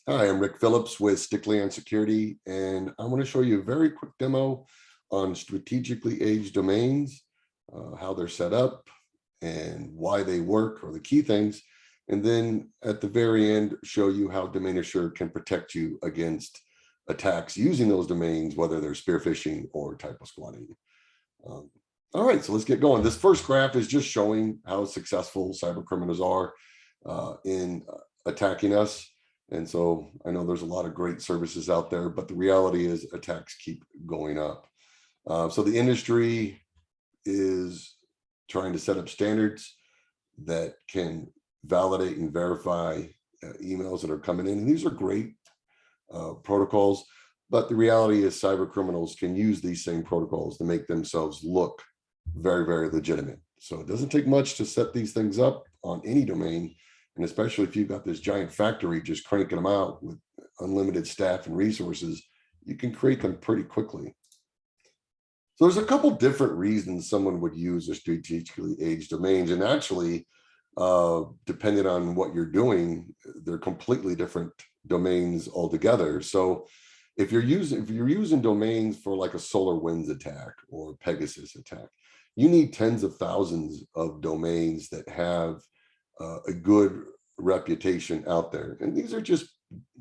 Hi, I'm Rick Phillips with Stickley on Security, and I want to show you a very quick demo on strategically aged domains, how they're set up and why they work, or the key things. And then at the very end, show you how Domain Assure can protect you against attacks using those domains, whether they're spear phishing or typo squatting. Um, all right, so let's get going. This first graph is just showing how successful cyber criminals are in attacking us. And so I know there's a lot of great services out there, but the reality is attacks keep going up. So the industry is trying to set up standards that can validate and verify emails that are coming in. And these are great protocols, but the reality is cyber criminals can use these same protocols to make themselves look very, very legitimate. So it doesn't take much to set these things up on any domain. And especially if you've got this giant factory just cranking them out with unlimited staff and resources, you can create them pretty quickly. So there's a couple different reasons someone would use a strategically aged domains. And actually, depending on what you're doing, they're completely different domains altogether. So if you're using domains for like a SolarWinds attack or Pegasus attack, you need tens of thousands of domains that have a good reputation out there. And these are just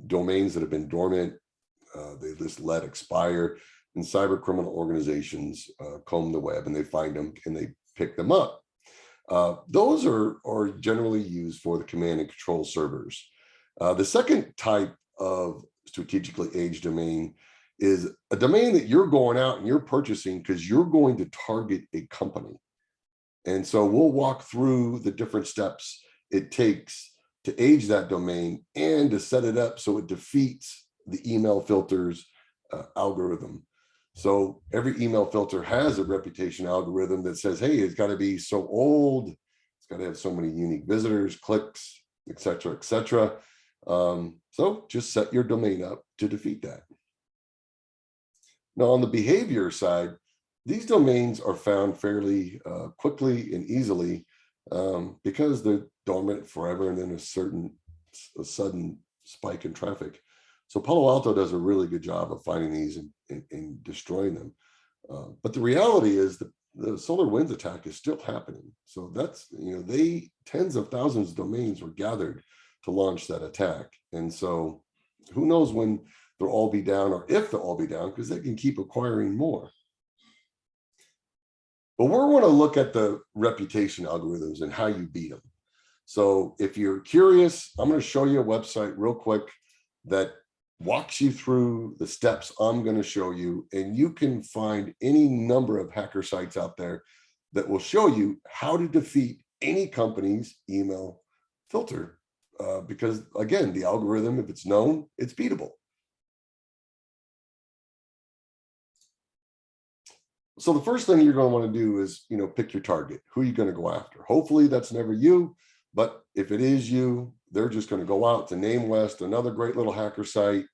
domains that have been dormant. They just let expire. And cyber criminal organizations comb the web and they find them and they pick them up. Those are generally used for the command and control servers. The second type of strategically aged domain is a domain that you're going out and you're purchasing because you're going to target a company. And so we'll walk through the different steps it takes to age that domain and to set it up so it defeats the email filters algorithm. So every email filter has a reputation algorithm that says, hey, it's got to be so old, it's got to have so many unique visitors, clicks, et cetera, et cetera. So just set your domain up to defeat that. Now, on the behavior side, these domains are found fairly quickly and easily because they're dormant forever and then a sudden spike in traffic. So Palo Alto does a really good job of finding these and destroying them. But the reality is that the SolarWinds attack is still happening. So that's, tens of thousands of domains were gathered to launch that attack. And so who knows when they'll all be down or if they'll all be down, because they can keep acquiring more. But we're going to look at the reputation algorithms and how you beat them. So if you're curious, I'm going to show you a website real quick that walks you through the steps I'm going to show you, and you can find any number of hacker sites out there that will show you how to defeat any company's email filter. Because again, the algorithm, if it's known, it's beatable. So the first thing you're going to want to do is, pick your target. Who are you going to go after? Hopefully that's never you, but if it is you, they're just going to go out to NameWest, another great little hacker site.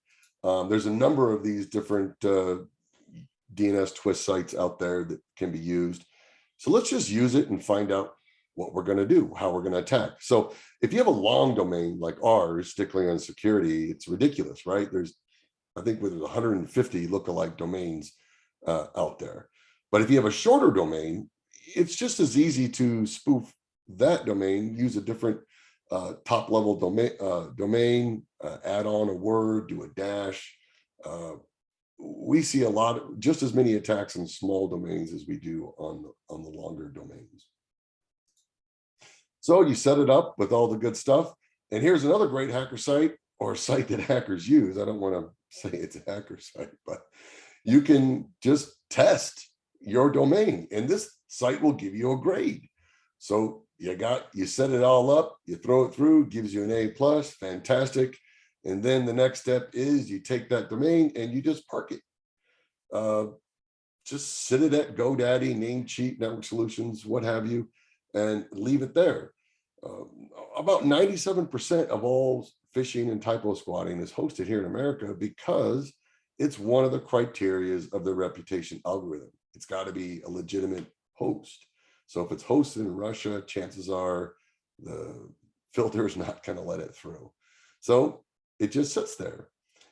There's a number of these different DNS twist sites out there that can be used. So let's just use it and find out what we're going to do, how we're going to attack. So if you have a long domain like ours, Stickley on Security, it's ridiculous, right? I think there's 150 lookalike domains out there. But if you have a shorter domain, it's just as easy to spoof that domain, use a different top level domain, add on a word, do a dash. We see just as many attacks in small domains as we do on the longer domains. So you set it up with all the good stuff. And here's another great hacker site, or a site that hackers use. I don't want to say it's a hacker site, but you can just test your domain and this site will give you a grade. So you set it all up, you throw it through, gives you an A+, fantastic. And then the next step is you take that domain and you just park it. Just sit it at GoDaddy, Namecheap, Network Solutions, what have you, and leave it there. About 97% of all phishing and typo squatting is hosted here in America because it's one of the criterias of the reputation algorithm. It's got to be a legitimate host. So if it's hosted in Russia, chances are the filter is not going to let it through. So it just sits there.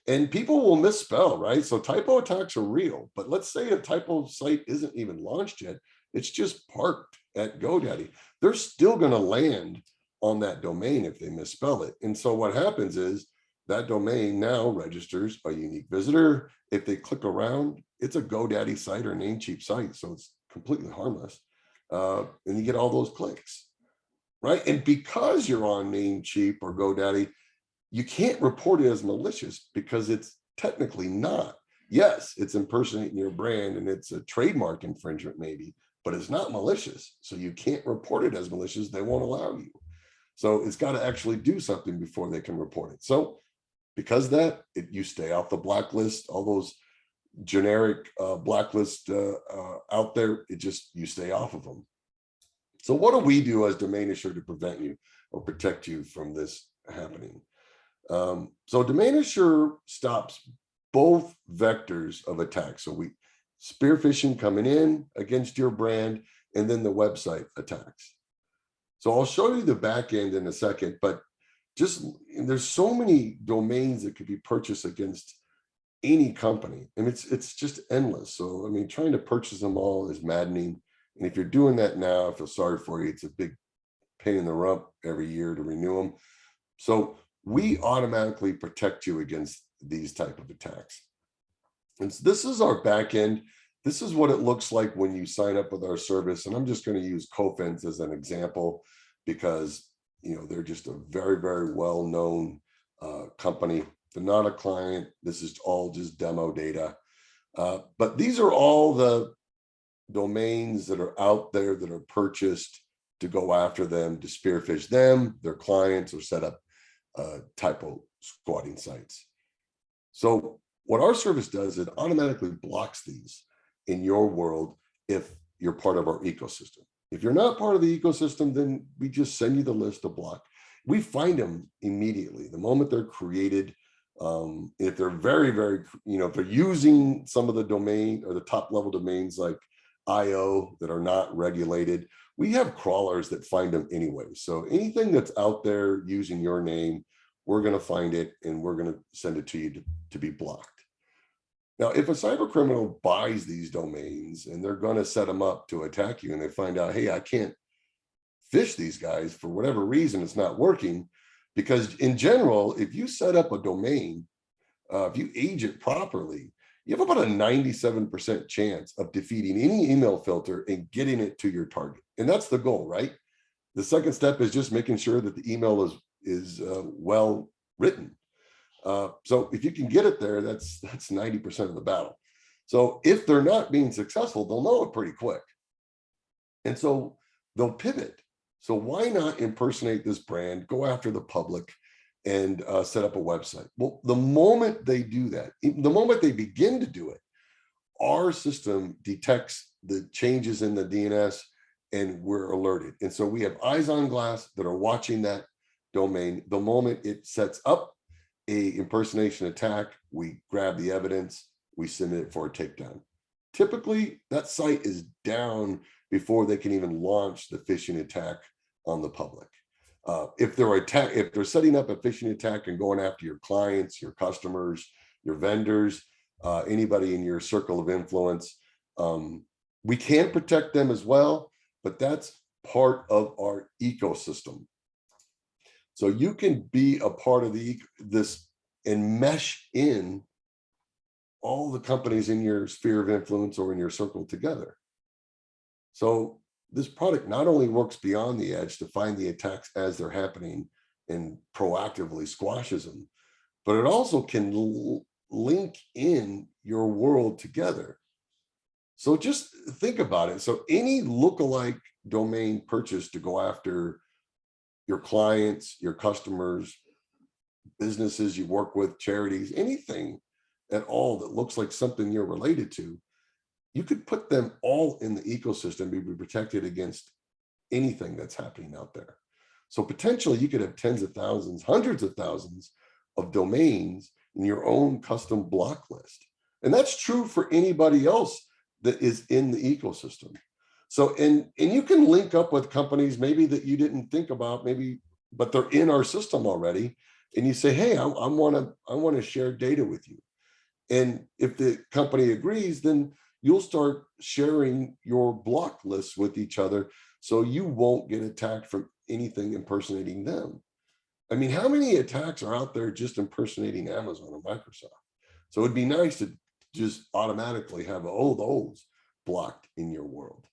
And people will misspell, right? So typo attacks are real, but let's say a typo site isn't even launched yet. It's just parked at GoDaddy. They're still going to land on that domain if they misspell it. And so what happens is that domain now registers a unique visitor. If they click around, it's a GoDaddy site or Namecheap site. So it's completely harmless. And you get all those clicks, right? And because you're on Namecheap or GoDaddy, you can't report it as malicious because it's technically not. Yes, it's impersonating your brand and it's a trademark infringement maybe, but it's not malicious. So you can't report it as malicious. They won't allow you. So it's got to actually do something before they can report it. So because of that, you stay off the blacklist, all those generic blacklist out there, you stay off of them. So what do we do as Domain Assure to prevent you or protect you from this happening? So Domain Assure stops both vectors of attack. So spear phishing coming in against your brand, and then the website attacks. So I'll show you the back end in a second, but there's so many domains that could be purchased against any company, and it's just endless. So I mean, trying to purchase them all is maddening. And if you're doing that now, I feel sorry for you. It's a big pain in the rump every year to renew them. So we automatically protect you against these type of attacks. And so this is our back end. This is what it looks like when you sign up with our service. And I'm just going to use Cofense as an example because, you know, they're just a very, very well-known company. They're not a client. This is all just demo data. But these are all the domains that are out there that are purchased to go after them, to spearfish them, their clients, or set up typo squatting sites. So what our service does, it automatically blocks these in your world if you're part of our ecosystem. If you're not part of the ecosystem, then we just send you the list to block. We find them immediately the moment they're created. If they're very, very, if they're using some of the domain or the top level domains like IO that are not regulated, we have crawlers that find them anyway. So anything that's out there using your name, we're going to find it and we're going to send it to you to be blocked. Now, if a cyber criminal buys these domains and they're going to set them up to attack you and they find out, hey, I can't phish these guys for whatever reason, it's not working. Because in general, if you set up a domain, if you age it properly, you have about a 97% chance of defeating any email filter and getting it to your target. And that's the goal, right? The second step is just making sure that the email is well written. So if you can get it there, that's 90% of the battle. So if they're not being successful, they'll know it pretty quick. And so they'll pivot. So why not impersonate this brand, go after the public, and set up a website? Well, the moment they do that, the moment they begin to do it, our system detects the changes in the DNS and we're alerted. And so we have eyes on glass that are watching that domain. The moment it sets up a impersonation attack, we grab the evidence, we send it for a takedown. Typically, that site is down before they can even launch the phishing attack on the public. If they're setting up a phishing attack and going after your clients, your customers, your vendors, anybody in your circle of influence, we can protect them as well, but that's part of our ecosystem. So you can be a part of this and mesh in all the companies in your sphere of influence or in your circle together. So this product not only works beyond the edge to find the attacks as they're happening and proactively squashes them, but it also can link in your world together. So just think about it. So any lookalike domain purchase to go after your clients, your customers, businesses you work with, charities, anything at all that looks like something you're related to, you could put them all in the ecosystem, be protected against anything that's happening out there. So potentially you could have tens of thousands, hundreds of thousands of domains in your own custom block list. And that's true for anybody else that is in the ecosystem. So, and you can link up with companies maybe that you didn't think about, maybe, but they're in our system already. and you say, hey, I want to share data with you. And if the company agrees, then you'll start sharing your block lists with each other so you won't get attacked from anything impersonating them. I mean, how many attacks are out there just impersonating Amazon or Microsoft? So it'd be nice to just automatically have all those blocked in your world.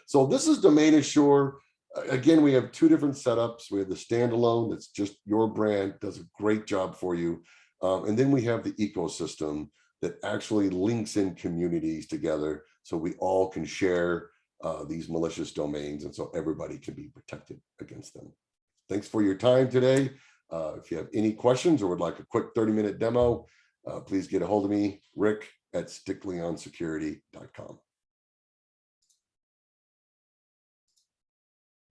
So this is Domain Assure. Again, we have two different setups. We have the standalone that's just your brand, does a great job for you. And then we have the ecosystem that actually links in communities together so we all can share these malicious domains, and so everybody can be protected against them. Thanks for your time today. If you have any questions or would like a quick 30-minute demo, please get a hold of me, Rick at sticklyonsecurity.com.